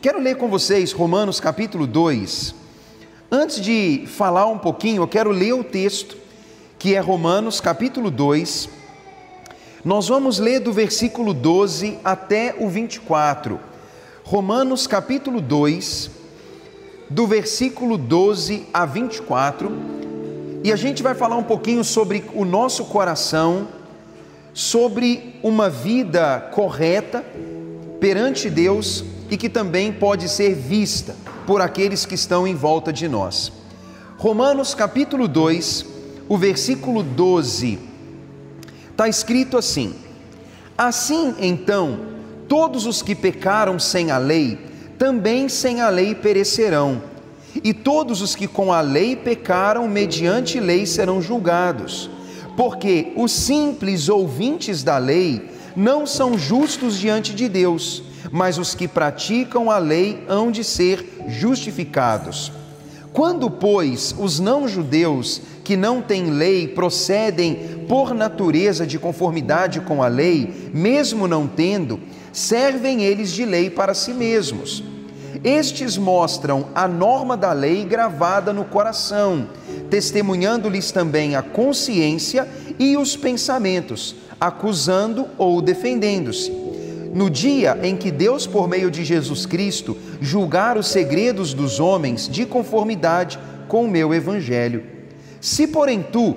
Quero ler com vocês Romanos capítulo 2. Antes de falar um pouquinho, eu quero ler o texto, que é Romanos capítulo 2. Nós vamos ler do versículo 12 até o 24. Romanos capítulo 2, do versículo 12 a 24. E a gente vai falar um pouquinho sobre o nosso coração, sobre uma vida correta perante Deus e que também pode ser vista por aqueles que estão em volta de nós. Romanos capítulo 2, o versículo 12, está escrito assim: assim então, todos os que pecaram sem a lei, também sem a lei perecerão, e todos os que com a lei pecaram mediante lei serão julgados, porque os simples ouvintes da lei não são justos diante de Deus, mas os que praticam a lei hão de ser justificados. Quando, pois, os não-judeus que não têm lei procedem por natureza de conformidade com a lei, mesmo não tendo, servem eles de lei para si mesmos. Estes mostram a norma da lei gravada no coração, testemunhando-lhes também a consciência e os pensamentos, acusando ou defendendo-se. No dia em que Deus, por meio de Jesus Cristo, julgar os segredos dos homens de conformidade com o meu Evangelho. Se, porém, tu,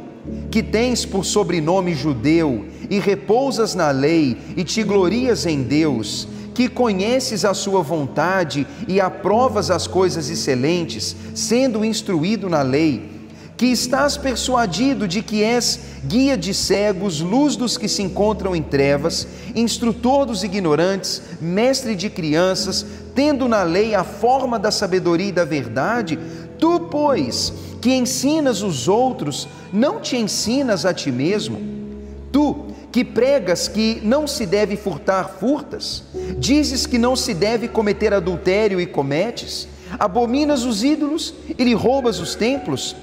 que tens por sobrenome judeu, e repousas na lei, e te glorias em Deus, que conheces a sua vontade e aprovas as coisas excelentes, sendo instruído na lei, que estás persuadido de que és guia de cegos, luz dos que se encontram em trevas, instrutor dos ignorantes, mestre de crianças, tendo na lei a forma da sabedoria e da verdade, tu, pois, que ensinas os outros, não te ensinas a ti mesmo? Tu, que pregas que não se deve furtar, furtas? Dizes que não se deve cometer adultério e cometes? Abominas os ídolos e lhe roubas os templos?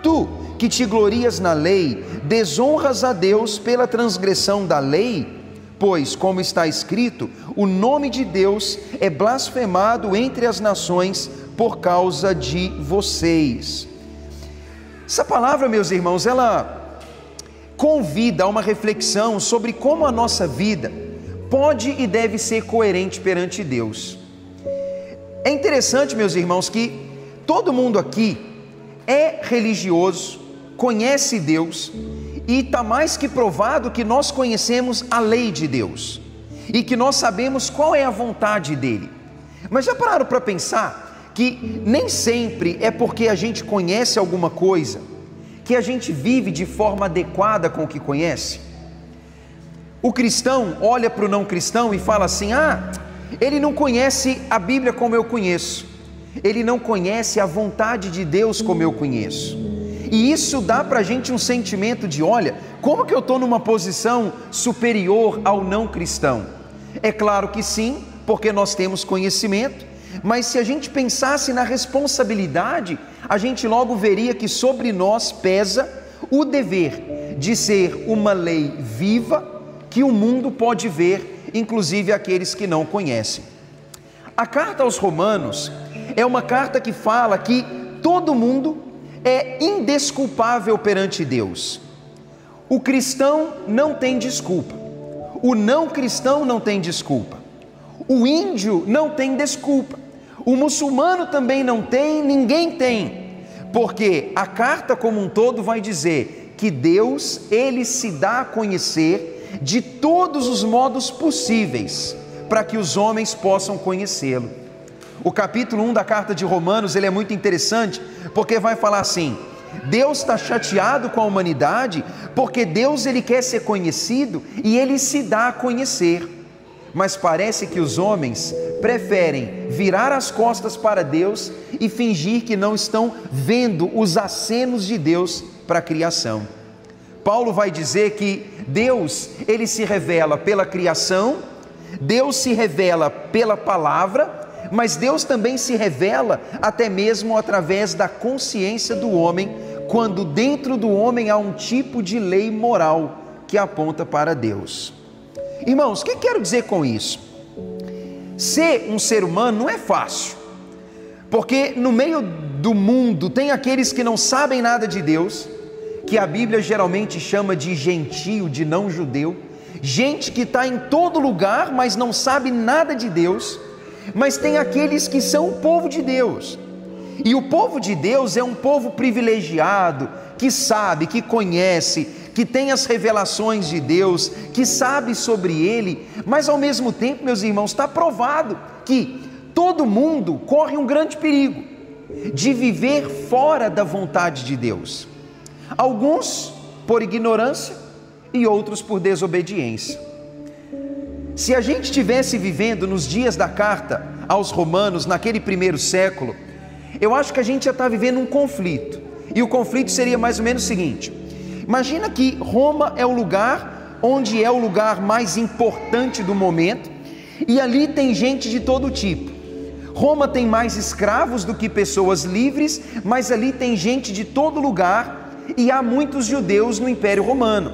Tu, que te glorias na lei, desonras a Deus pela transgressão da lei? Pois, como está escrito, o nome de Deus é blasfemado entre as nações por causa de vocês. Essa palavra, meus irmãos, ela convida a uma reflexão sobre como a nossa vida pode e deve ser coerente perante Deus. É interessante, meus irmãos, que todo mundo aqui é religioso, conhece Deus, e está mais que provado que nós conhecemos a lei de Deus e que nós sabemos qual é a vontade dele. Mas já pararam para pensar que nem sempre é porque a gente conhece alguma coisa que a gente vive de forma adequada com o que conhece? O cristão olha para o não cristão e fala assim: ele não conhece a Bíblia como eu conheço, ele não conhece a vontade de Deus como eu conheço. E isso dá para a gente um sentimento de: olha, como que eu estou numa posição superior ao não cristão? É claro que sim, porque nós temos conhecimento, mas se a gente pensasse na responsabilidade, a gente logo veria que sobre nós pesa o dever de ser uma lei viva que o mundo pode ver, inclusive aqueles que não conhecem. A carta aos Romanos é uma carta que fala que todo mundo é indesculpável perante Deus. O cristão não tem desculpa, o não cristão não tem desculpa, o índio não tem desculpa, o muçulmano também não tem, ninguém tem, porque a carta como um todo vai dizer que Deus, ele se dá a conhecer de todos os modos possíveis para que os homens possam conhecê-lo. O capítulo 1 da carta de Romanos, ele é muito interessante, porque vai falar assim: Deus está chateado com a humanidade, porque Deus, ele quer ser conhecido e ele se dá a conhecer. Mas parece que os homens preferem virar as costas para Deus e fingir que não estão vendo os acenos de Deus para a criação. Paulo vai dizer que Deus, ele se revela pela criação, Deus se revela pela palavra, mas Deus também se revela até mesmo através da consciência do homem, quando dentro do homem há um tipo de lei moral que aponta para Deus. Irmãos, o que quero dizer com isso? Ser um ser humano não é fácil, porque no meio do mundo tem aqueles que não sabem nada de Deus, que a Bíblia geralmente chama de gentio, de não judeu, gente que está em todo lugar, mas não sabe nada de Deus. Mas tem aqueles que são o povo de Deus, e o povo de Deus é um povo privilegiado, que sabe, que conhece, que tem as revelações de Deus, que sabe sobre Ele, mas ao mesmo tempo, meus irmãos, está provado que todo mundo corre um grande perigo de viver fora da vontade de Deus. Alguns por ignorância e outros por desobediência. Se a gente estivesse vivendo nos dias da carta aos Romanos, naquele primeiro século, eu acho que a gente já está vivendo um conflito. E o conflito seria mais ou menos o seguinte: imagina que Roma é o lugar onde é o lugar mais importante do momento, e ali tem gente de todo tipo. Roma tem mais escravos do que pessoas livres, mas ali tem gente de todo lugar, e há muitos judeus no Império Romano.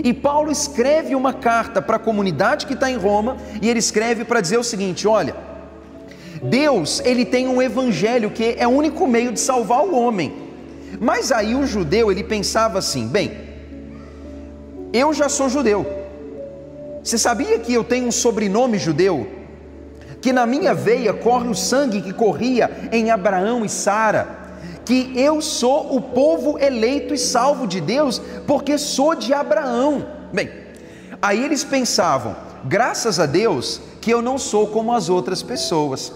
E Paulo escreve uma carta para a comunidade que está em Roma, e ele escreve para dizer o seguinte: olha, Deus, ele tem um evangelho que é o único meio de salvar o homem. Mas aí o judeu, ele pensava assim: bem, eu já sou judeu, você sabia que eu tenho um sobrenome judeu? Que na minha veia corre o sangue que corria em Abraão e Sara, que eu sou o povo eleito e salvo de Deus, porque sou de Abraão. Bem, aí eles pensavam: graças a Deus que eu não sou como as outras pessoas.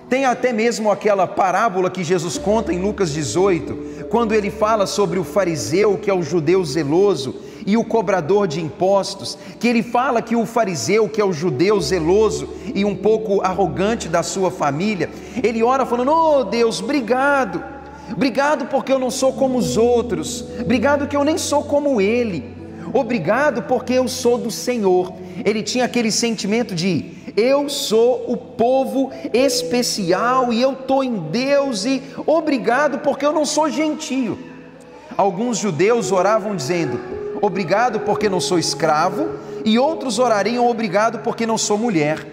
Tem até mesmo aquela parábola que Jesus conta em Lucas 18, quando ele fala sobre o fariseu, que é o judeu zeloso, e o cobrador de impostos, que ele fala que o fariseu, que é o judeu zeloso e um pouco arrogante da sua família, ele ora falando: oh Deus, obrigado, obrigado porque eu não sou como os outros, obrigado que eu nem sou como ele, obrigado porque eu sou do Senhor. Ele tinha aquele sentimento de: eu sou o povo especial e eu estou em Deus, e obrigado porque eu não sou gentio. Alguns judeus oravam dizendo: obrigado porque não sou escravo, e outros orariam: obrigado porque não sou mulher.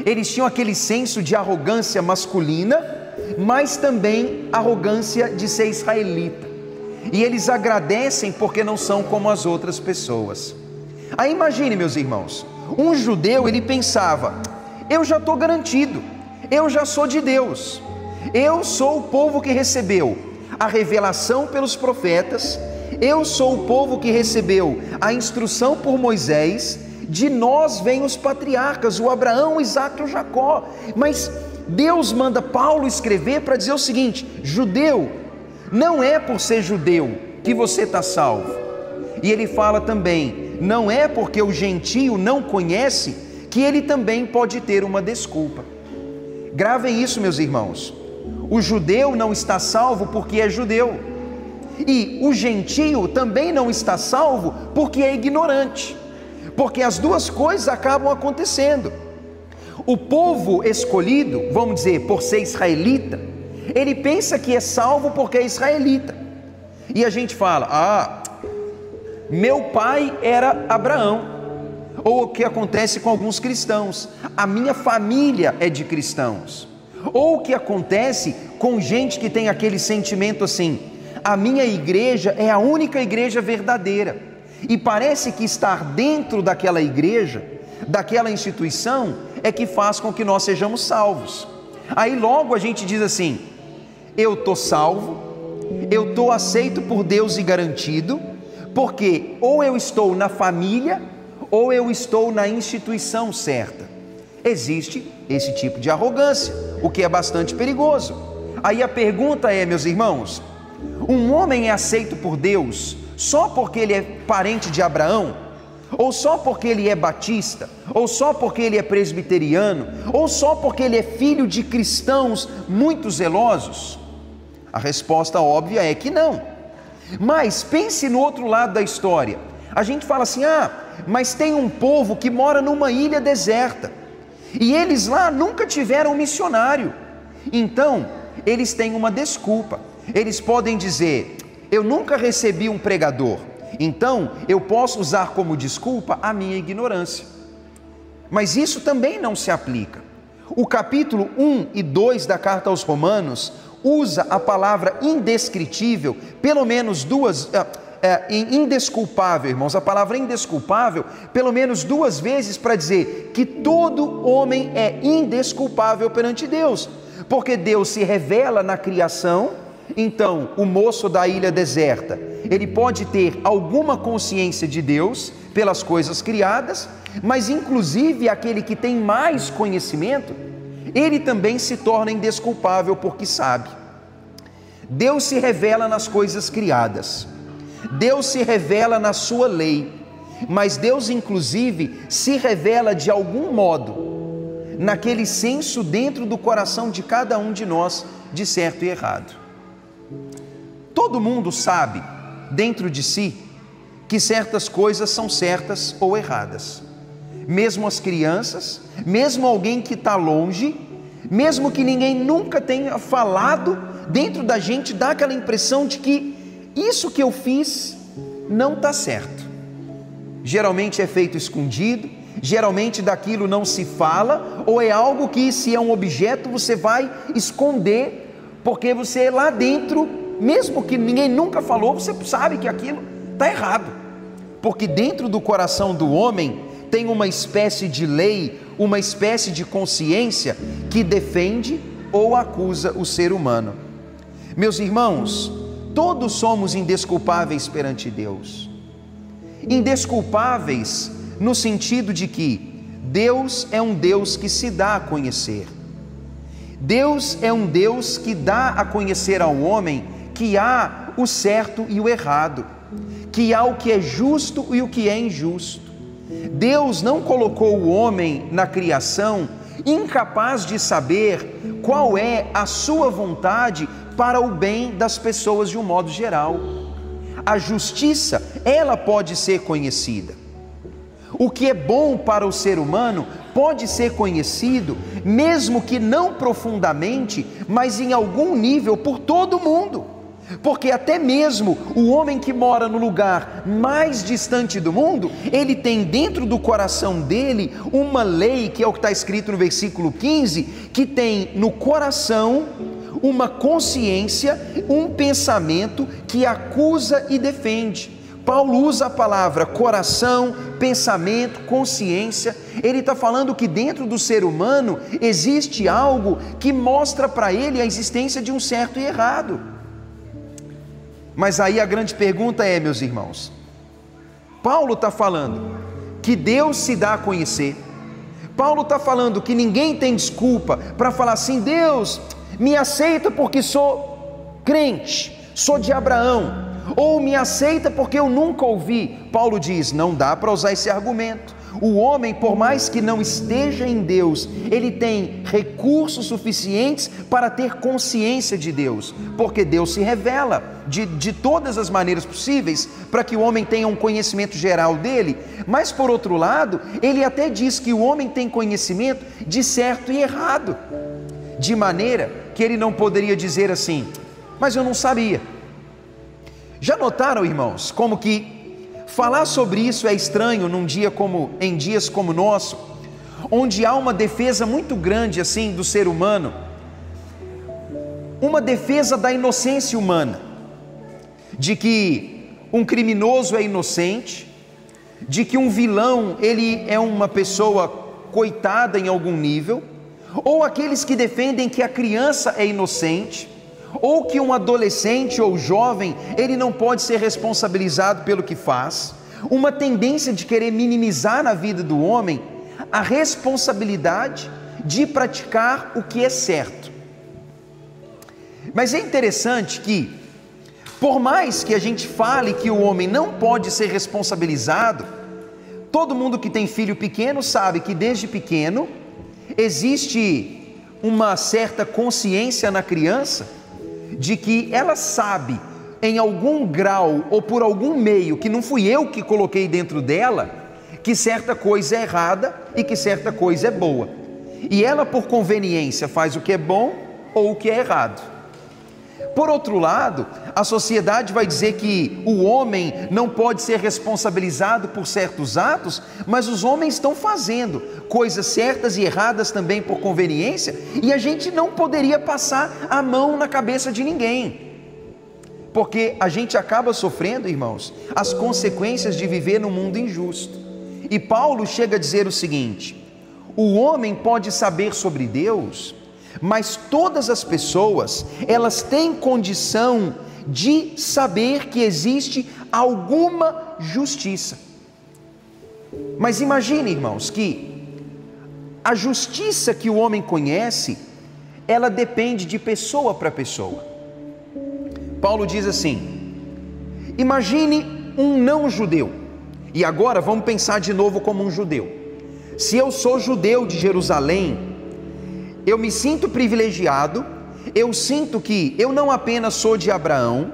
Eles tinham aquele senso de arrogância masculina, mas também arrogância de ser israelita, e eles agradecem porque não são como as outras pessoas. Aí imagine, meus irmãos, um judeu, ele pensava: eu já estou garantido, eu já sou de Deus, eu sou o povo que recebeu a revelação pelos profetas, eu sou o povo que recebeu a instrução por Moisés, de nós vêm os patriarcas, o Abraão, o Isaque e o Jacó. Mas Deus manda Paulo escrever para dizer o seguinte: judeu, não é por ser judeu que você está salvo. E ele fala também: não é porque o gentio não conhece que ele também pode ter uma desculpa. Gravem isso, meus irmãos: o judeu não está salvo porque é judeu, e o gentio também não está salvo porque é ignorante, porque as duas coisas acabam acontecendo. O povo escolhido, vamos dizer, por ser israelita, ele pensa que é salvo porque é israelita, e a gente fala: ah, meu pai era Abraão. Ou o que acontece com alguns cristãos: a minha família é de cristãos. Ou o que acontece com gente que tem aquele sentimento assim: a minha igreja é a única igreja verdadeira, e parece que estar dentro daquela igreja, daquela instituição, é que faz com que nós sejamos salvos. Aí logo a gente diz assim: eu estou salvo, eu estou aceito por Deus e garantido, porque ou eu estou na família ou eu estou na instituição certa. Existe esse tipo de arrogância, o que é bastante perigoso. Aí a pergunta é, meus irmãos: um homem é aceito por Deus só porque ele é parente de Abraão? Ou só porque ele é batista? Ou só porque ele é presbiteriano? Ou só porque ele é filho de cristãos muito zelosos? A resposta óbvia é que não. Mas pense no outro lado da história. A gente fala assim: ah, mas tem um povo que mora numa ilha deserta, e eles lá nunca tiveram um missionário. Então, eles têm uma desculpa. Eles podem dizer: eu nunca recebi um pregador, então eu posso usar como desculpa a minha ignorância. Mas isso também não se aplica. O capítulo 1 e 2 da carta aos Romanos usa a palavra indescritível, pelo menos duas, indesculpável, irmãos, a palavra indesculpável, pelo menos duas vezes para dizer que todo homem é indesculpável perante Deus, porque Deus se revela na criação. Então, o moço da ilha deserta, ele pode ter alguma consciência de Deus pelas coisas criadas, mas inclusive aquele que tem mais conhecimento, ele também se torna indesculpável porque sabe. Deus se revela nas coisas criadas, Deus se revela na sua lei, mas Deus inclusive se revela de algum modo naquele senso dentro do coração de cada um de nós de certo e errado. Todo mundo sabe dentro de si que certas coisas são certas ou erradas, mesmo as crianças, mesmo alguém que está longe, mesmo que ninguém nunca tenha falado, dentro da gente dá aquela impressão de que isso que eu fiz não está certo. Geralmente é feito escondido, geralmente daquilo não se fala, ou é algo que, se é um objeto, você vai esconder, porque você lá dentro, mesmo que ninguém nunca falou, você sabe que aquilo está errado, porque dentro do coração do homem tem uma espécie de lei, uma espécie de consciência que defende ou acusa o ser humano. Meus irmãos, todos somos indesculpáveis perante Deus, indesculpáveis no sentido de que Deus é um Deus que se dá a conhecer. Deus é um Deus que dá a conhecer ao homem que há o certo e o errado, que há o que é justo e o que é injusto. Deus não colocou o homem na criação incapaz de saber qual é a sua vontade para o bem das pessoas de um modo geral. A justiça, ela pode ser conhecida. O que é bom para o ser humano pode ser conhecido, mesmo que não profundamente, mas em algum nível por todo mundo. Porque até mesmo o homem que mora no lugar mais distante do mundo, ele tem dentro do coração dele uma lei, que é o que está escrito no versículo 15, que tem no coração uma consciência, um pensamento que acusa e defende. Paulo usa a palavra coração, pensamento, consciência. Ele está falando que dentro do ser humano existe algo que mostra para ele a existência de um certo e errado. Mas aí a grande pergunta é, meus irmãos, Paulo está falando que Deus se dá a conhecer. Paulo está falando que ninguém tem desculpa para falar assim: Deus me aceita porque sou crente, sou de Abraão, ou me aceita porque eu nunca ouvi. Paulo diz, não dá para usar esse argumento. O homem, por mais que não esteja em Deus, ele tem recursos suficientes para ter consciência de Deus, porque Deus se revela de todas as maneiras possíveis para que o homem tenha um conhecimento geral dele. Mas por outro lado, ele até diz que o homem tem conhecimento de certo e errado, de maneira que ele não poderia dizer assim, mas eu não sabia. Já notaram, irmãos, como que falar sobre isso é estranho em dias como o nosso, onde há uma defesa muito grande assim do ser humano, uma defesa da inocência humana, de que um criminoso é inocente, de que um vilão ele é uma pessoa coitada em algum nível, ou aqueles que defendem que a criança é inocente, ou que um adolescente ou jovem, ele não pode ser responsabilizado pelo que faz, uma tendência de querer minimizar na vida do homem a responsabilidade de praticar o que é certo. Mas é interessante que, por mais que a gente fale que o homem não pode ser responsabilizado, todo mundo que tem filho pequeno sabe que desde pequeno existe uma certa consciência na criança de que ela sabe em algum grau ou por algum meio, que não fui eu que coloquei dentro dela, que certa coisa é errada e que certa coisa é boa, e ela por conveniência faz o que é bom ou o que é errado. Por outro lado, a sociedade vai dizer que o homem não pode ser responsabilizado por certos atos, mas os homens estão fazendo coisas certas e erradas também por conveniência, e a gente não poderia passar a mão na cabeça de ninguém, porque a gente acaba sofrendo, irmãos, as consequências de viver num mundo injusto. E Paulo chega a dizer o seguinte: o homem pode saber sobre Deus, mas todas as pessoas, elas têm condição de saber que existe alguma justiça. Mas imagine, irmãos, que a justiça que o homem conhece, ela depende de pessoa para pessoa. Paulo diz assim: imagine um não-judeu, e agora vamos pensar de novo como um judeu. Se eu sou judeu de Jerusalém, eu me sinto privilegiado, eu sinto que eu não apenas sou de Abraão,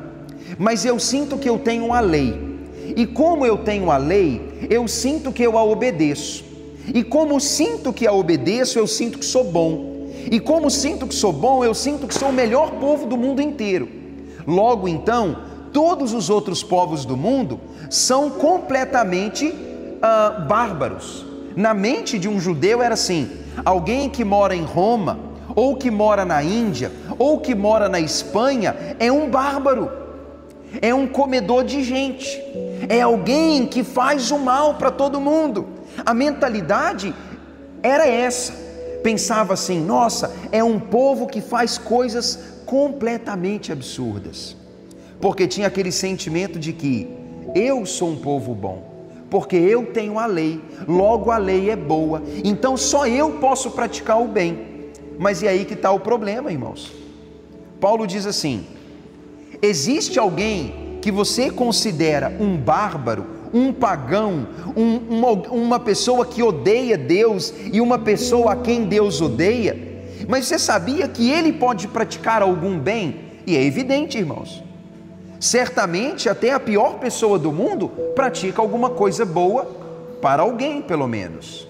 mas eu sinto que eu tenho a lei. E como eu tenho a lei, eu sinto que eu a obedeço. E como sinto que a obedeço, eu sinto que sou bom. E como sinto que sou bom, eu sinto que sou o melhor povo do mundo inteiro. Logo então, todos os outros povos do mundo são completamente bárbaros. Na mente de um judeu era assim: alguém que mora em Roma, ou que mora na Índia, ou que mora na Espanha, é um bárbaro, é um comedor de gente, é alguém que faz o mal para todo mundo. A mentalidade era essa, pensava assim: nossa, é um povo que faz coisas completamente absurdas, porque tinha aquele sentimento de que eu sou um povo bom, porque eu tenho a lei, logo a lei é boa, então só eu posso praticar o bem. Mas e aí que está o problema, irmãos? Paulo diz assim: existe alguém que você considera um bárbaro, um pagão, uma pessoa que odeia Deus e uma pessoa a quem Deus odeia, mas você sabia que ele pode praticar algum bem? E é evidente, irmãos, certamente até a pior pessoa do mundo pratica alguma coisa boa para alguém, pelo menos.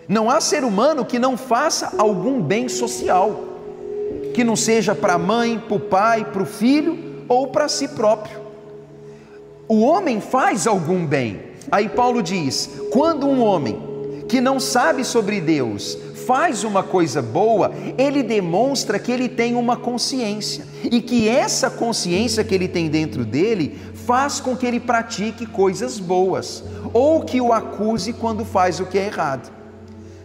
Não há ser humano que não faça algum bem social, que não seja para a mãe, para o pai, para o filho ou para si próprio. O homem faz algum bem. Aí Paulo diz: quando um homem que não sabe sobre Deus faz uma coisa boa, ele demonstra que ele tem uma consciência, e que essa consciência que ele tem dentro dele faz com que ele pratique coisas boas, ou que o acuse quando faz o que é errado.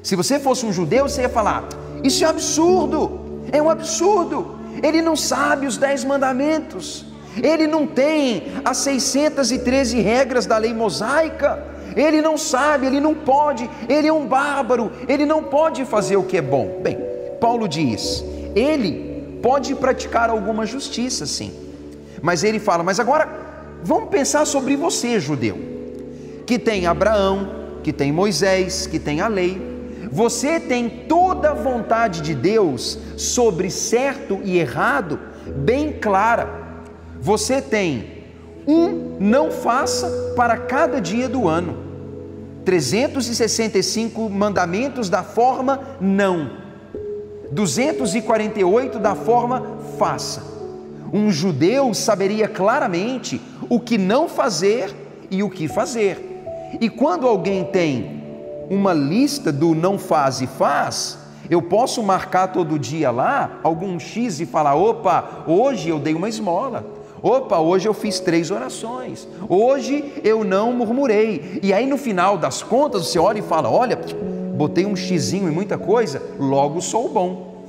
Se você fosse um judeu, você ia falar: isso é absurdo, é um absurdo, ele não sabe os 10 mandamentos, ele não tem as 613 regras da lei mosaica, ele não sabe, ele não pode, ele é um bárbaro, ele não pode fazer o que é bom. Bem, Paulo diz, ele pode praticar alguma justiça sim, mas ele fala: mas agora vamos pensar sobre você, judeu, que tem Abraão, que tem Moisés, que tem a lei. Você tem toda a vontade de Deus sobre certo e errado bem clara. Você tem não faça para cada dia do ano, 365 mandamentos da forma não, 248 da forma faça. Um judeu saberia claramente o que não fazer e o que fazer. E quando alguém tem uma lista do não faz e faz, eu posso marcar todo dia lá algum X e falar: opa, hoje eu dei uma esmola, opa, hoje eu fiz 3 orações, hoje eu não murmurei. E aí no final das contas você olha e fala: olha, botei um xizinho em muita coisa, logo sou bom.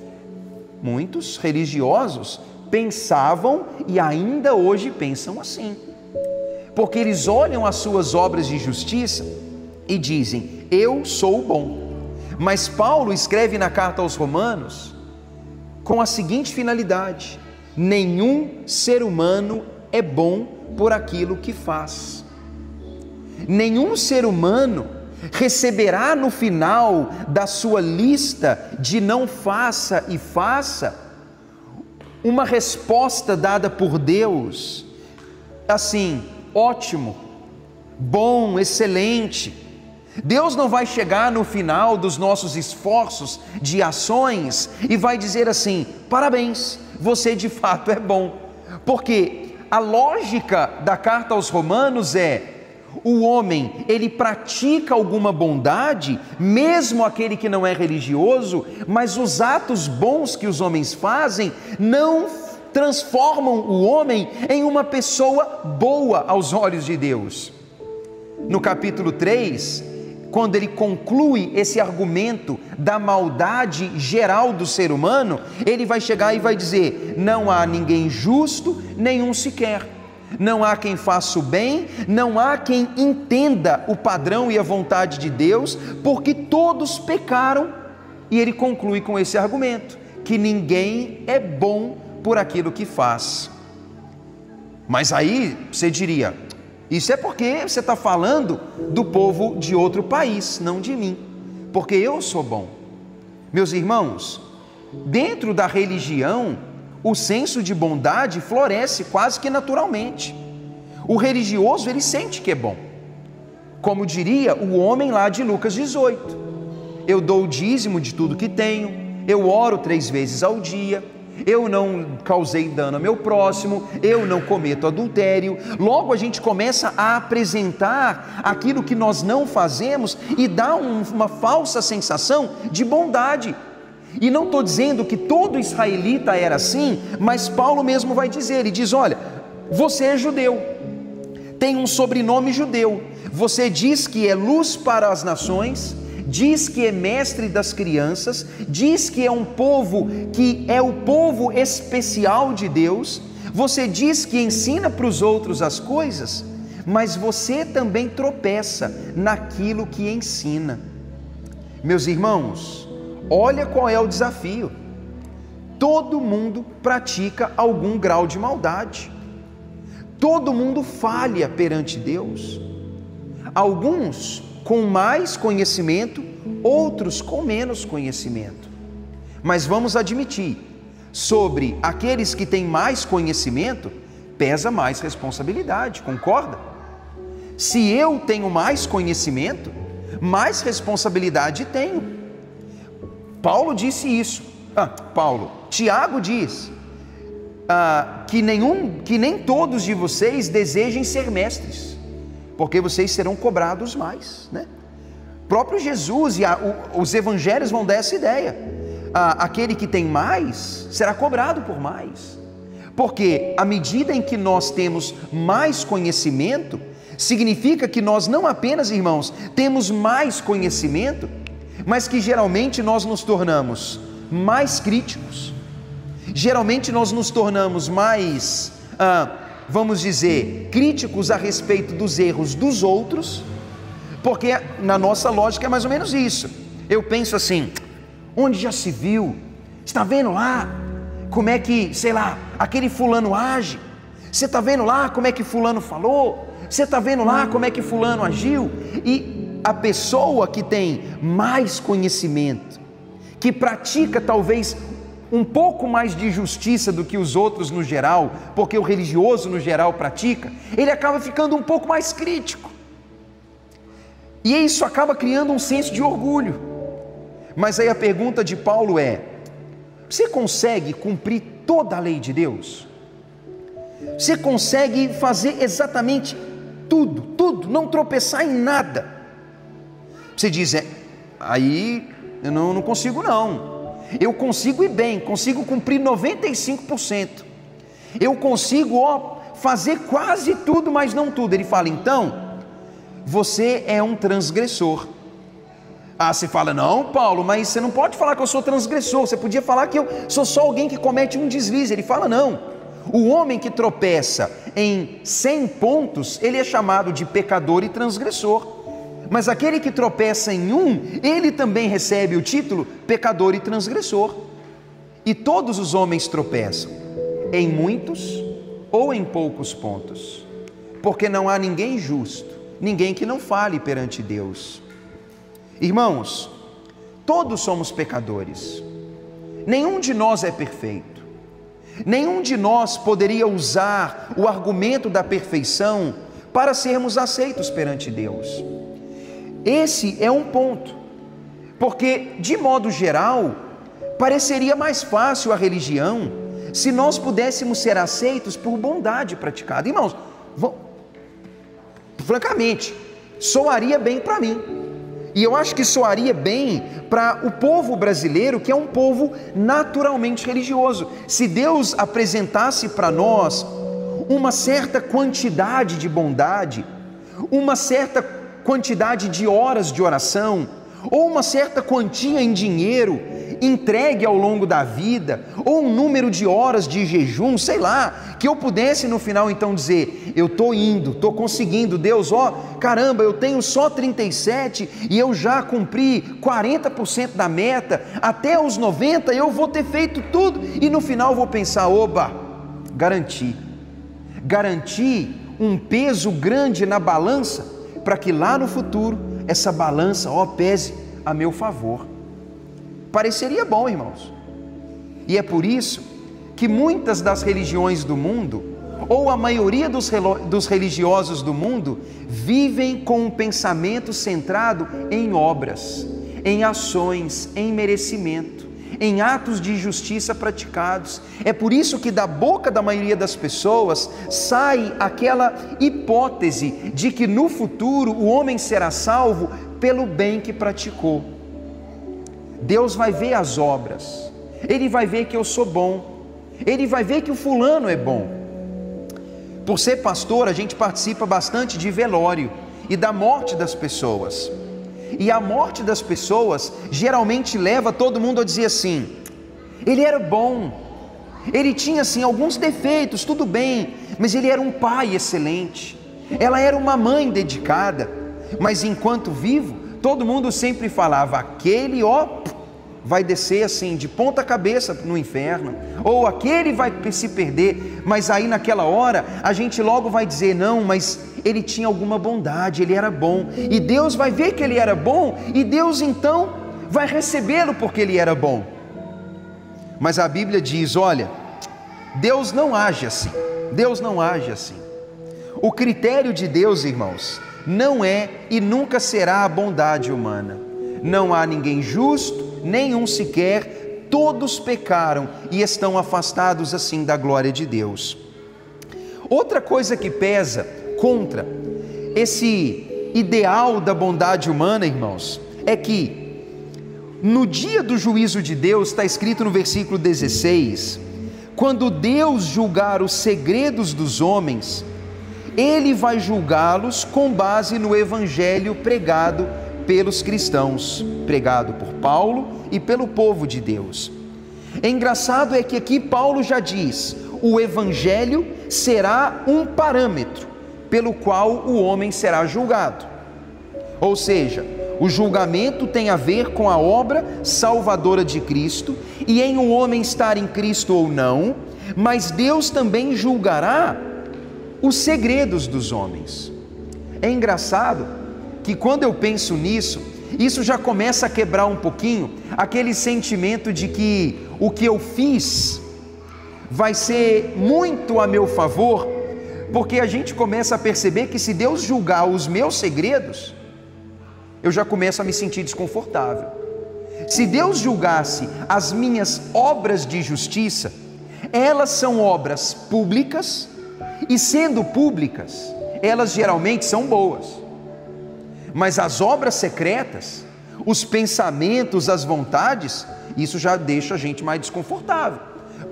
Muitos religiosos pensavam e ainda hoje pensam assim, porque eles olham as suas obras de justiça e dizem: eu sou bom. Mas Paulo escreve na carta aos Romanos com a seguinte finalidade: nenhum ser humano é bom por aquilo que faz. Nenhum ser humano receberá no final da sua lista de não faça e faça uma resposta dada por Deus assim: ótimo, bom, excelente. Deus não vai chegar no final dos nossos esforços de ações e vai dizer assim: parabéns, você de fato é bom. Porque a lógica da carta aos Romanos é: o homem, ele pratica alguma bondade, mesmo aquele que não é religioso, mas os atos bons que os homens fazem não transformam o homem em uma pessoa boa aos olhos de Deus. No capítulo 3, quando ele conclui esse argumento da maldade geral do ser humano, ele vai chegar e vai dizer: não há ninguém justo, nenhum sequer. Não há quem faça o bem, não há quem entenda o padrão e a vontade de Deus, porque todos pecaram. E ele conclui com esse argumento, que ninguém é bom por aquilo que faz. Mas aí você diria: isso é porque você está falando do povo de outro país, não de mim, porque eu sou bom. Meus irmãos, dentro da religião, o senso de bondade floresce quase que naturalmente. O religioso, ele sente que é bom. Como diria o homem lá de Lucas 18: eu dou o dízimo de tudo que tenho, eu oro 3 vezes ao dia, eu não causei dano ao meu próximo, eu não cometo adultério. Logo a gente começa a apresentar aquilo que nós não fazemos e dá uma falsa sensação de bondade. E não estou dizendo que todo israelita era assim, mas Paulo mesmo vai dizer, ele diz: olha, você é judeu, tem um sobrenome judeu, você diz que é luz para as nações, diz que é mestre das crianças, diz que é um povo que é o povo especial de Deus, você diz que ensina para os outros as coisas, mas você também tropeça naquilo que ensina. Meus irmãos, olha qual é o desafio. Todo mundo pratica algum grau de maldade. Todo mundo falha perante Deus. Alguns com mais conhecimento, outros com menos conhecimento. Mas vamos admitir, sobre aqueles que têm mais conhecimento, pesa mais responsabilidade, concorda? Se eu tenho mais conhecimento, mais responsabilidade tenho. Paulo disse isso. Tiago diz que nem todos de vocês desejem ser mestres, porque vocês serão cobrados mais, né? Próprio Jesus e os evangelhos vão dar essa ideia. Aquele que tem mais será cobrado por mais, porque à medida em que nós temos mais conhecimento, significa que nós não apenas, irmãos, temos mais conhecimento, mas que geralmente nós nos tornamos mais críticos, geralmente nós nos tornamos mais, vamos dizer, críticos a respeito dos erros dos outros, porque na nossa lógica é mais ou menos isso. Eu penso assim: onde já se viu? Está vendo lá como é que, sei lá, aquele fulano age? Você está vendo lá como é que fulano falou? Você está vendo lá como é que fulano agiu? E a pessoa que tem mais conhecimento, que pratica talvez um pouco mais de justiça do que os outros no geral, porque o religioso no geral pratica, ele acaba ficando um pouco mais crítico. E isso acaba criando um senso de orgulho. Mas aí a pergunta de Paulo é: você consegue cumprir toda a lei de Deus? Você consegue fazer exatamente tudo, não tropeçar em nada? Você diz: aí eu não consigo não. Eu consigo ir bem, consigo cumprir 95%. Eu consigo fazer quase tudo, mas não tudo. Ele fala: então, você é um transgressor. Você fala: não, Paulo, mas você não pode falar que eu sou transgressor, você podia falar que eu sou só alguém que comete um deslize. Ele fala: não, o homem que tropeça em 100 pontos, ele é chamado de pecador e transgressor. Mas aquele que tropeça em ele também recebe o título pecador e transgressor. E todos os homens tropeçam, em muitos ou em poucos pontos, porque não há ninguém justo, ninguém que não fale perante Deus. Irmãos, todos somos pecadores, nenhum de nós é perfeito, nenhum de nós poderia usar o argumento da perfeição para sermos aceitos perante Deus. Esse é um ponto, porque de modo geral, pareceria mais fácil a religião se nós pudéssemos ser aceitos por bondade praticada. Irmãos, francamente, soaria bem para mim. E eu acho que soaria bem para o povo brasileiro, que é um povo naturalmente religioso. Se Deus apresentasse para nós uma certa quantidade de bondade, uma certa quantidade de horas de oração, ou uma certa quantia em dinheiro entregue ao longo da vida, ou um número de horas de jejum, sei lá, que eu pudesse no final então dizer, eu estou indo, estou conseguindo, Deus, caramba, eu tenho só 37 e eu já cumpri 40% da meta, até os 90 eu vou ter feito tudo, e no final eu vou pensar, oba, garanti um peso grande na balança, para que lá no futuro, essa balança, pese a meu favor. Pareceria bom, irmãos. E é por isso que muitas das religiões do mundo, ou a maioria dos religiosos do mundo, vivem com um pensamento centrado em obras, em ações, em merecimento, em atos de justiça praticados. É por isso que da boca da maioria das pessoas sai aquela hipótese de que no futuro o homem será salvo pelo bem que praticou. Deus vai ver as obras, Ele vai ver que eu sou bom, Ele vai ver que o fulano é bom. Por ser pastor, a gente participa bastante de velório e da morte das pessoas. E a morte das pessoas geralmente leva todo mundo a dizer assim, ele era bom, ele tinha assim alguns defeitos, tudo bem, mas ele era um pai excelente, ela era uma mãe dedicada, mas enquanto vivo, todo mundo sempre falava, aquele vai descer assim de ponta cabeça no inferno, ou aquele vai se perder, mas aí naquela hora a gente logo vai dizer, não, mas ele tinha alguma bondade, ele era bom, e Deus vai ver que ele era bom, e Deus então vai recebê-lo porque ele era bom. Mas a Bíblia diz, olha, Deus não age assim, Deus não age assim. O critério de Deus, irmãos, não é e nunca será a bondade humana. Não há ninguém justo, nenhum sequer, todos pecaram e estão afastados assim da glória de Deus. Outra coisa que pesa contra esse ideal da bondade humana, irmãos, é que no dia do juízo de Deus, está escrito no versículo 16, quando Deus julgar os segredos dos homens, Ele vai julgá-los com base no evangelho pregado pelos cristãos, pregado por Paulo e pelo povo de Deus. Engraçado é que aqui Paulo já diz, o evangelho será um parâmetro pelo qual o homem será julgado. Ou seja, o julgamento tem a ver com a obra salvadora de Cristo e em o homem estar em Cristo ou não, mas Deus também julgará os segredos dos homens. É engraçado que quando eu penso nisso, isso já começa a quebrar um pouquinho aquele sentimento de que o que eu fiz vai ser muito a meu favor, porque a gente começa a perceber que se Deus julgar os meus segredos, eu já começo a me sentir desconfortável. Se Deus julgasse as minhas obras de justiça, elas são obras públicas, e sendo públicas, elas geralmente são boas. Mas as obras secretas, os pensamentos, as vontades, isso já deixa a gente mais desconfortável.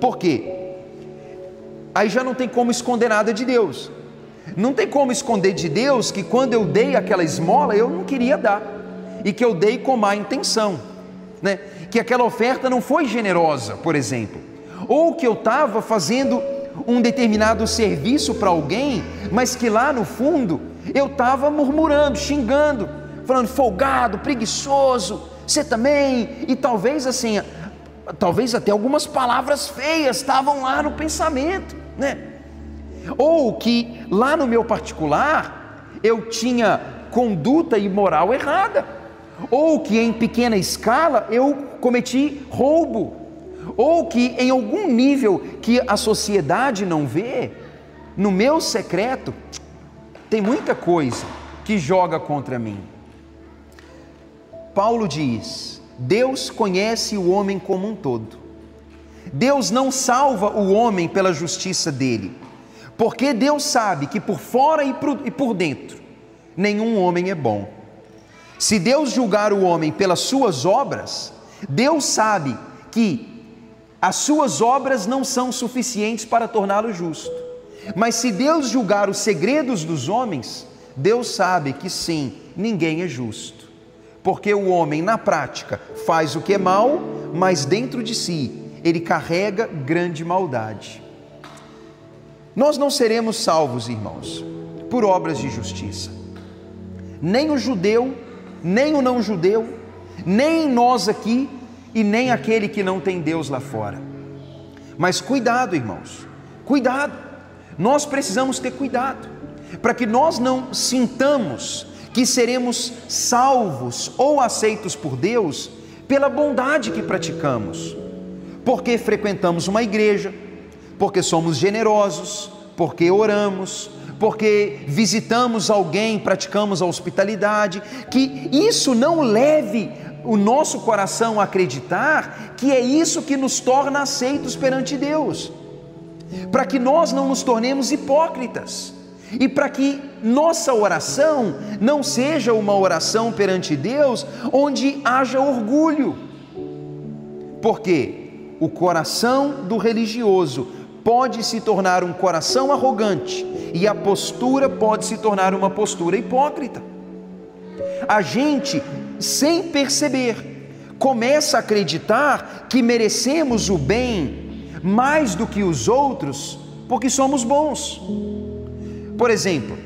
Por quê? Aí já não tem como esconder nada de Deus. Não tem como esconder de Deus que quando eu dei aquela esmola, eu não queria dar, e que eu dei com má intenção, né? Que aquela oferta não foi generosa, por exemplo, ou que eu estava fazendo um determinado serviço para alguém, mas que lá no fundo eu estava murmurando, xingando, falando folgado, preguiçoso, você também, e talvez assim, talvez até algumas palavras feias estavam lá no pensamento, né? Ou que lá no meu particular eu tinha conduta imoral errada, ou que em pequena escala eu cometi roubo, ou que em algum nível que a sociedade não vê, no meu secreto, tem muita coisa que joga contra mim. Paulo diz, Deus conhece o homem como um todo. Deus não salva o homem pela justiça dele, porque Deus sabe que por fora e por dentro, nenhum homem é bom. Se Deus julgar o homem pelas suas obras, Deus sabe que as suas obras não são suficientes para torná-lo justo. Mas se Deus julgar os segredos dos homens, Deus sabe que sim, ninguém é justo. Porque o homem, na prática, faz o que é mal, mas dentro de si, ele carrega grande maldade. Nós não seremos salvos, irmãos, por obras de justiça. Nem o judeu, nem o não judeu, nem nós aqui e nem aquele que não tem Deus lá fora. Mas cuidado, irmãos, cuidado. Nós precisamos ter cuidado, para que nós não sintamos que seremos salvos ou aceitos por Deus pela bondade que praticamos, porque frequentamos uma igreja, porque somos generosos, porque oramos, porque visitamos alguém, praticamos a hospitalidade, que isso não leve o nosso coração a acreditar que é isso que nos torna aceitos perante Deus, para que nós não nos tornemos hipócritas, e para que nossa oração não seja uma oração perante Deus onde haja orgulho, porque o coração do religioso pode se tornar um coração arrogante e a postura pode se tornar uma postura hipócrita. A gente, sem perceber, começa a acreditar que merecemos o bem mais do que os outros porque somos bons. Por exemplo,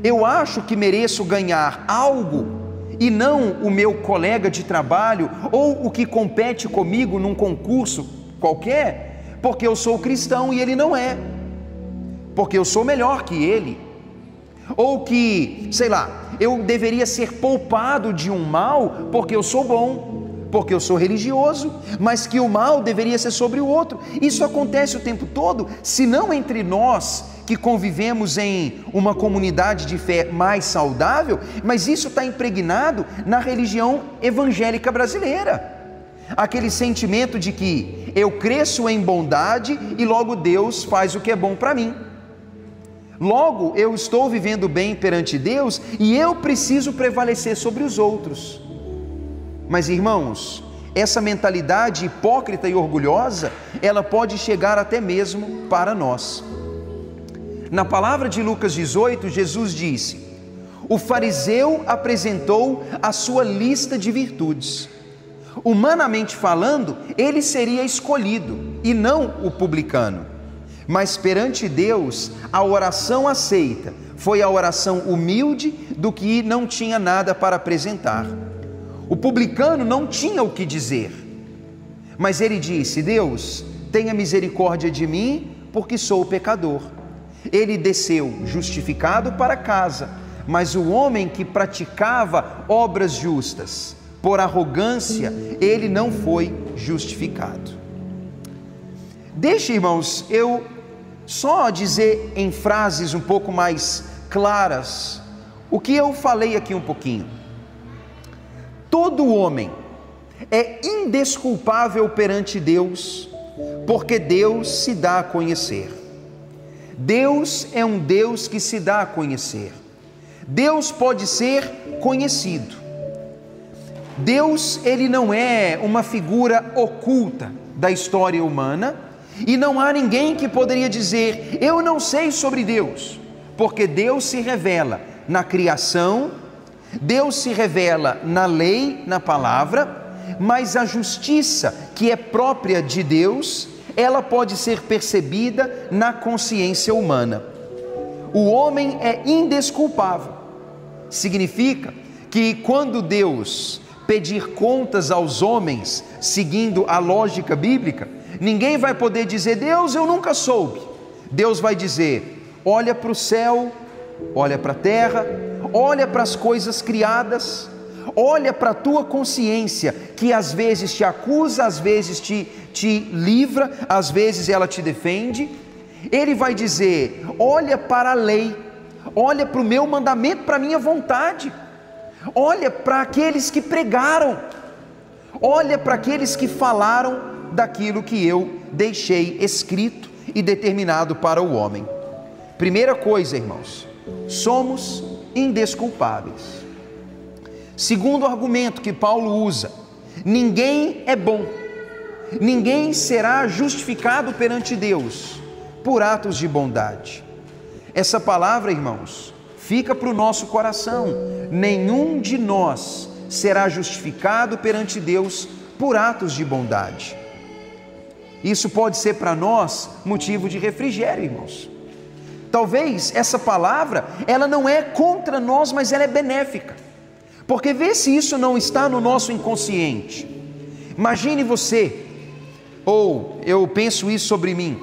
eu acho que mereço ganhar algo e não o meu colega de trabalho ou o que compete comigo num concurso qualquer, porque eu sou cristão e ele não é, porque eu sou melhor que ele, ou que, sei lá, eu deveria ser poupado de um mal porque eu sou bom, porque eu sou religioso, mas que o mal deveria ser sobre o outro. Isso acontece o tempo todo, se não entre nós que convivemos em uma comunidade de fé mais saudável, mas isso está impregnado na religião evangélica brasileira. Aquele sentimento de que eu cresço em bondade e logo Deus faz o que é bom para mim. Logo eu estou vivendo bem perante Deus e eu preciso prevalecer sobre os outros. Mas irmãos, essa mentalidade hipócrita e orgulhosa, ela pode chegar até mesmo para nós. Na palavra de Lucas 18, Jesus disse: o fariseu apresentou a sua lista de virtudes. Humanamente falando, ele seria escolhido e não o publicano. Mas perante Deus, a oração aceita foi a oração humilde do que não tinha nada para apresentar. O publicano não tinha o que dizer, mas ele disse: Deus, tenha misericórdia de mim, porque sou pecador. Ele desceu justificado para casa, mas o homem que praticava obras justas, por arrogância, ele não foi justificado. Deixe, irmãos, eu só dizer em frases um pouco mais claras o que eu falei aqui um pouquinho. Todo homem é indesculpável perante Deus, porque Deus se dá a conhecer. Deus é um Deus que se dá a conhecer. Deus pode ser conhecido. Deus, ele não é uma figura oculta da história humana, e não há ninguém que poderia dizer: eu não sei sobre Deus, porque Deus se revela na criação, Deus se revela na lei, na palavra, mas a justiça que é própria de Deus, ela pode ser percebida na consciência humana. O homem é indesculpável. Significa que quando Deus pedir contas aos homens, seguindo a lógica bíblica, ninguém vai poder dizer: Deus, eu nunca soube. Deus vai dizer: olha para o céu, olha para a terra, olha para as coisas criadas, olha para a tua consciência, que às vezes te acusa, às vezes te livra, às vezes ela te defende. Ele vai dizer: olha para a lei, olha para o meu mandamento, para a minha vontade, olha para aqueles que pregaram, olha para aqueles que falaram daquilo que eu deixei escrito e determinado para o homem. Primeira coisa, irmãos, somos indesculpáveis. Segundo argumento que Paulo usa, ninguém é bom, ninguém será justificado perante Deus por atos de bondade. Essa palavra, irmãos, fica para o nosso coração. Nenhum de nós será justificado perante Deus por atos de bondade. Isso pode ser para nós motivo de refrigério, irmãos. Talvez essa palavra, ela não é contra nós, mas ela é benéfica. Porque vê se isso não está no nosso inconsciente. Imagine você, ou eu penso isso sobre mim,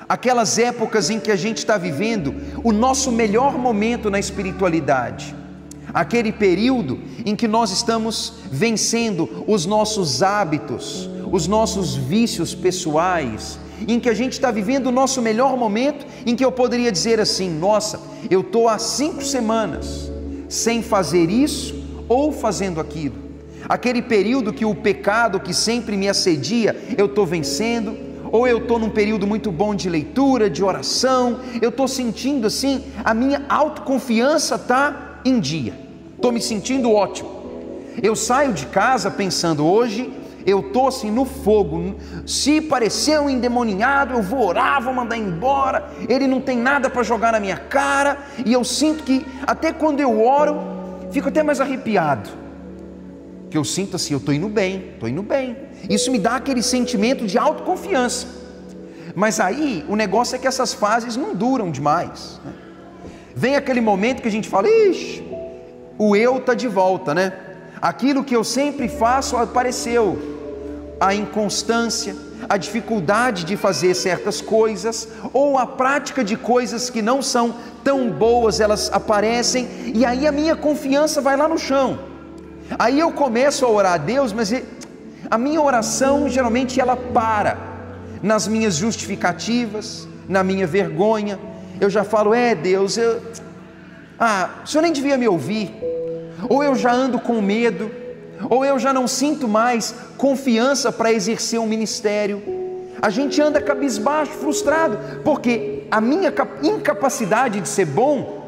aquelas épocas em que a gente está vivendo o nosso melhor momento na espiritualidade, aquele período em que nós estamos vencendo os nossos hábitos, os nossos vícios pessoais, em que a gente está vivendo o nosso melhor momento, em que eu poderia dizer assim: nossa, eu estou há 5 semanas sem fazer isso ou fazendo aquilo. Aquele período que o pecado que sempre me assedia, eu estou vencendo. Ou eu estou num período muito bom de leitura, de oração, eu estou sentindo assim, a minha autoconfiança está em dia, estou me sentindo ótimo. Eu saio de casa pensando, hoje eu estou assim no fogo, se parecer um endemoniado, eu vou orar, vou mandar embora, ele não tem nada para jogar na minha cara, e eu sinto que até quando eu oro, fico até mais arrepiado, que eu sinto assim, eu estou indo bem, isso me dá aquele sentimento de autoconfiança. Mas aí o negócio é que essas fases não duram demais, né? Vem aquele momento que a gente fala, ixi, o eu está de volta, né? Aquilo que eu sempre faço apareceu, a inconstância, a dificuldade de fazer certas coisas, ou a prática de coisas que não são tão boas, elas aparecem, e aí a minha confiança vai lá no chão. Aí eu começo a orar a Deus, mas a minha oração geralmente ela para nas minhas justificativas, na minha vergonha. Eu já falo, Deus, o Senhor nem devia me ouvir, ou eu já ando com medo, ou eu já não sinto mais confiança para exercer um ministério. A gente anda cabisbaixo, frustrado, porque a minha incapacidade de ser bom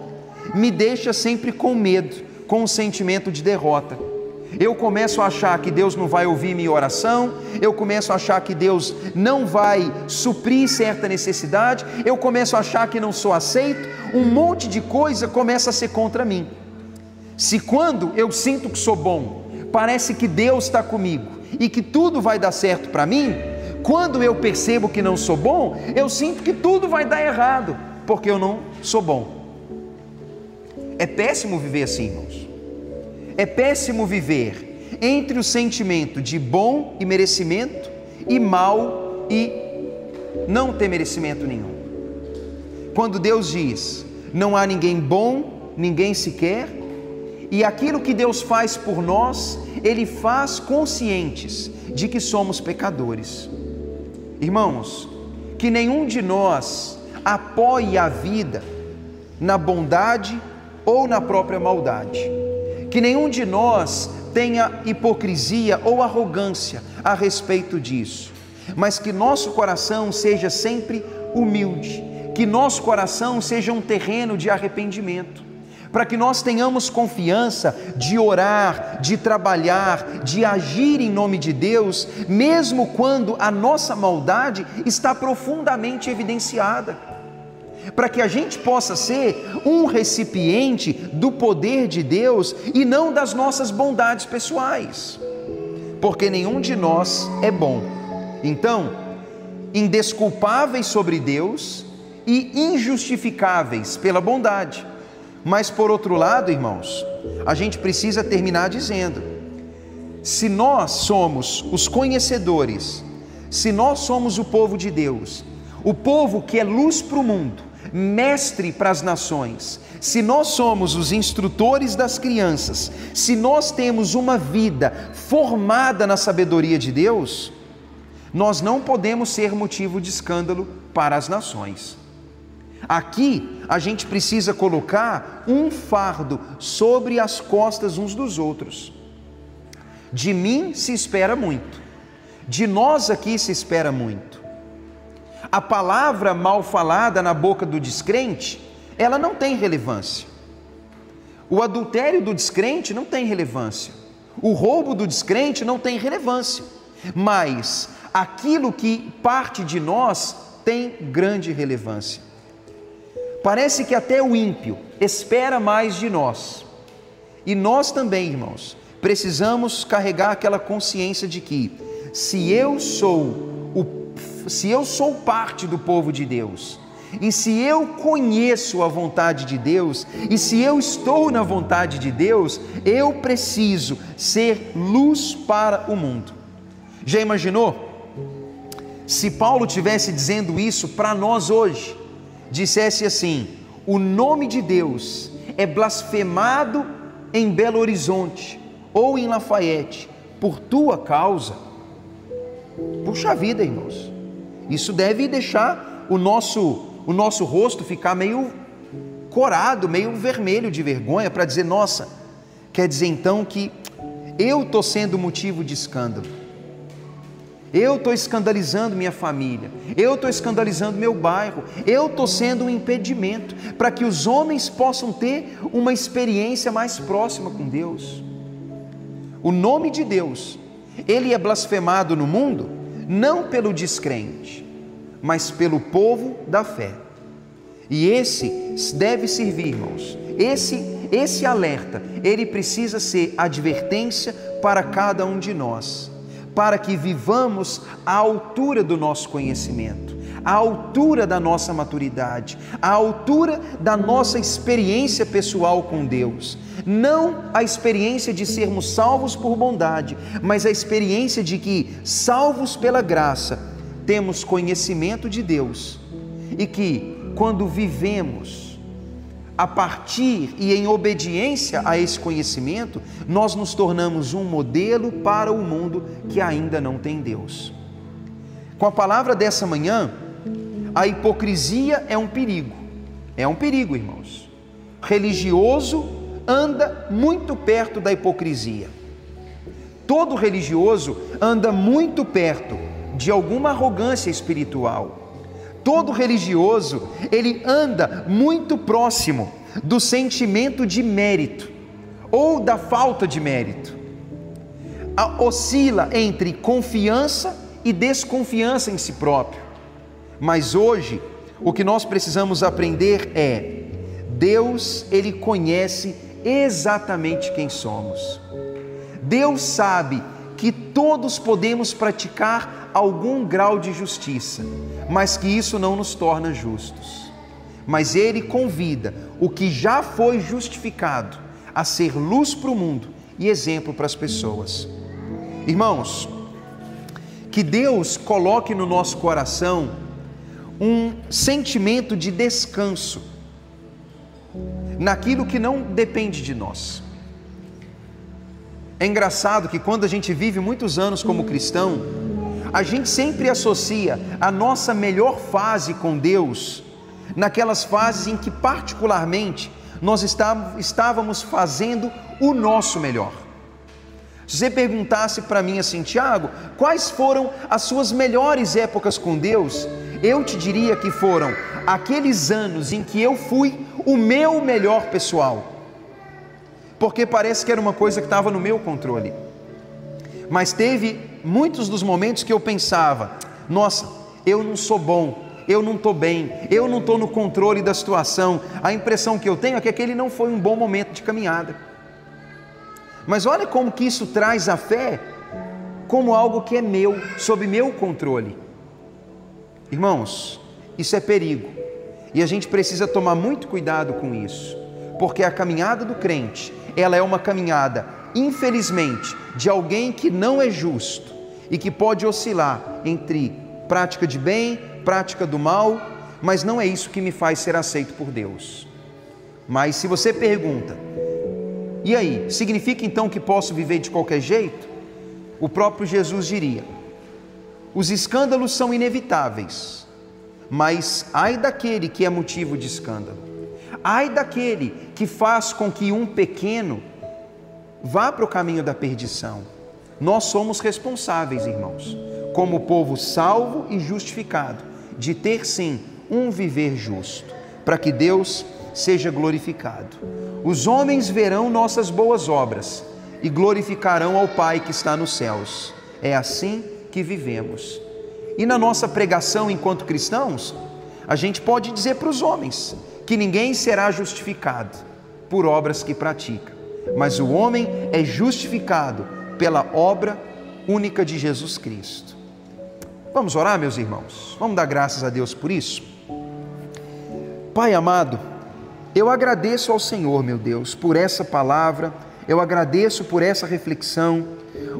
me deixa sempre com medo, com um sentimento de derrota. Eu começo a achar que Deus não vai ouvir minha oração, eu começo a achar que Deus não vai suprir certa necessidade, eu começo a achar que não sou aceito, um monte de coisa começa a ser contra mim. Se quando eu sinto que sou bom, parece que Deus está comigo e que tudo vai dar certo para mim, quando eu percebo que não sou bom, eu sinto que tudo vai dar errado, porque eu não sou bom. É péssimo viver assim, irmãos. É péssimo viver entre o sentimento de bom e merecimento e mal e não ter merecimento nenhum. Quando Deus diz, não há ninguém bom, ninguém sequer, e aquilo que Deus faz por nós, Ele faz conscientes de que somos pecadores. Irmãos, que nenhum de nós apoie a vida na bondade ou na própria maldade. Que nenhum de nós tenha hipocrisia ou arrogância a respeito disso, mas que nosso coração seja sempre humilde, que nosso coração seja um terreno de arrependimento, para que nós tenhamos confiança de orar, de trabalhar, de agir em nome de Deus, mesmo quando a nossa maldade está profundamente evidenciada, para que a gente possa ser um recipiente do poder de Deus e não das nossas bondades pessoais, porque nenhum de nós é bom. Então, indesculpáveis sobre Deus e injustificáveis pela bondade. Mas por outro lado, irmãos, a gente precisa terminar dizendo, se nós somos os conhecedores, se nós somos o povo de Deus, o povo que é luz para o mundo, mestre para as nações, se nós somos os instrutores das crianças, se nós temos uma vida formada na sabedoria de Deus, nós não podemos ser motivo de escândalo para as nações. Aqui a gente precisa colocar um fardo sobre as costas uns dos outros. De mim se espera muito, De nós aqui se espera muito. A palavra mal falada na boca do descrente, ela não tem relevância. O adultério do descrente não tem relevância. O roubo do descrente não tem relevância. Mas aquilo que parte de nós tem grande relevância. Parece que até o ímpio espera mais de nós. E nós também, irmãos, precisamos carregar aquela consciência de que se eu sou parte do povo de Deus, e se eu conheço a vontade de Deus, e se eu estou na vontade de Deus, eu preciso ser luz para o mundo. Já imaginou? Se Paulo tivesse dizendo isso para nós hoje, dissesse assim: o nome de Deus é blasfemado em Belo Horizonte ou em Lafayette por tua causa. Puxa vida, irmãos, isso deve deixar o nosso rosto ficar meio corado, meio vermelho de vergonha, para dizer: nossa, quer dizer então que eu estou sendo motivo de escândalo, eu estou escandalizando minha família, eu estou escandalizando meu bairro, eu estou sendo um impedimento para que os homens possam ter uma experiência mais próxima com Deus. O nome de Deus, ele é blasfemado no mundo, não pelo descrente, mas pelo povo da fé. E esse deve servir, irmãos, esse alerta, ele precisa ser advertência para cada um de nós, para que vivamos à altura do nosso conhecimento, à altura da nossa maturidade, à altura da nossa experiência pessoal com Deus. Não a experiência de sermos salvos por bondade, mas a experiência de que, salvos pela graça, temos conhecimento de Deus, e que, quando vivemos a partir e em obediência a esse conhecimento, nós nos tornamos um modelo para o mundo que ainda não tem Deus. Com a palavra dessa manhã, a hipocrisia é um perigo. É um perigo, irmãos. Religioso anda muito perto da hipocrisia. Todo religioso anda muito perto de alguma arrogância espiritual. Todo religioso, ele anda muito próximo do sentimento de mérito ou da falta de mérito. Oscila entre confiança e desconfiança em si próprio. Mas hoje, o que nós precisamos aprender é: Deus, ele conhece exatamente quem somos. Deus sabe que todos podemos praticar algum grau de justiça, mas que isso não nos torna justos. Mas Ele convida o que já foi justificado a ser luz para o mundo e exemplo para as pessoas. Irmãos, que Deus coloque no nosso coração um sentimento de descanso naquilo que não depende de nós. É engraçado que quando a gente vive muitos anos como cristão, a gente sempre associa a nossa melhor fase com Deus naquelas fases em que particularmente nós estávamos fazendo o nosso melhor. Se você perguntasse para mim assim: Tiago, quais foram as suas melhores épocas com Deus? Eu te diria que foram aqueles anos em que eu fui o meu melhor pessoal, porque parece que era uma coisa que estava no meu controle. Mas teve muitos dos momentos que eu pensava: nossa, eu não sou bom, eu não estou bem, eu não estou no controle da situação. A impressão que eu tenho é que aquele não foi um bom momento de caminhada. Mas olha como que isso traz a fé como algo que é meu, sob meu controle. Irmãos, isso é perigo, e a gente precisa tomar muito cuidado com isso, porque a caminhada do crente, ela é uma caminhada, infelizmente, de alguém que não é justo e que pode oscilar entre prática de bem, prática do mal, mas não é isso que me faz ser aceito por Deus. Mas se você pergunta: e aí, significa então que posso viver de qualquer jeito? O próprio Jesus diria: os escândalos são inevitáveis, mas ai daquele que é motivo de escândalo, ai daquele que faz com que um pequeno vá para o caminho da perdição. Nós somos responsáveis, irmãos, como povo salvo e justificado, de ter sim um viver justo, para que Deus seja glorificado. Os homens verão nossas boas obras e glorificarão ao Pai que está nos céus. É assim que vivemos. E na nossa pregação enquanto cristãos, a gente pode dizer para os homens que ninguém será justificado por obras que pratica, mas o homem é justificado pela obra única de Jesus Cristo. Vamos orar, meus irmãos? Vamos dar graças a Deus por isso? Pai amado, eu agradeço ao Senhor, meu Deus, por essa palavra, eu agradeço por essa reflexão.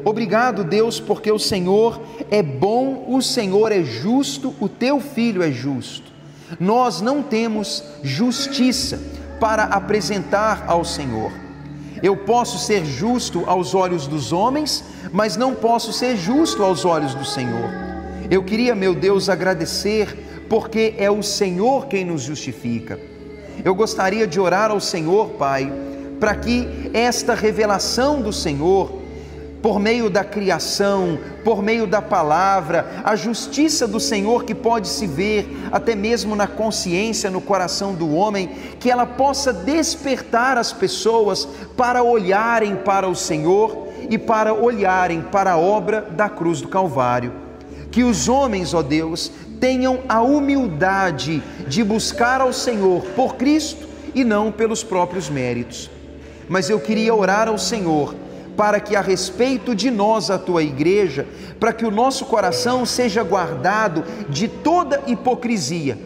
Obrigado, Deus, porque o Senhor é bom, o Senhor é justo, o teu Filho é justo. Nós não temos justiça para apresentar ao Senhor. Eu posso ser justo aos olhos dos homens, mas não posso ser justo aos olhos do Senhor. Eu queria, meu Deus, agradecer, porque é o Senhor quem nos justifica. Eu gostaria de orar ao Senhor, Pai, para que esta revelação do Senhor, por meio da criação, por meio da palavra, a justiça do Senhor que pode se ver até mesmo na consciência, no coração do homem, que ela possa despertar as pessoas para olharem para o Senhor e para olharem para a obra da cruz do Calvário. Que os homens, ó Deus, tenham a humildade de buscar ao Senhor por Cristo e não pelos próprios méritos. Mas eu queria orar ao Senhor para que a respeito de nós, a tua igreja, para que o nosso coração seja guardado de toda hipocrisia,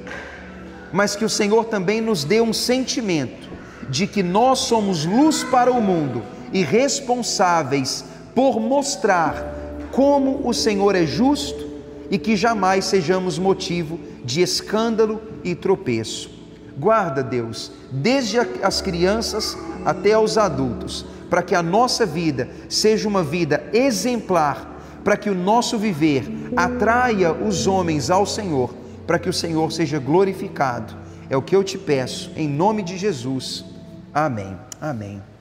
mas que o Senhor também nos dê um sentimento de que nós somos luz para o mundo e responsáveis por mostrar como o Senhor é justo e que jamais sejamos motivo de escândalo e tropeço. Guarda, Deus, desde as crianças até aos adultos, para que a nossa vida seja uma vida exemplar, para que o nosso viver atraia os homens ao Senhor, para que o Senhor seja glorificado. É o que eu te peço, em nome de Jesus. Amém. Amém.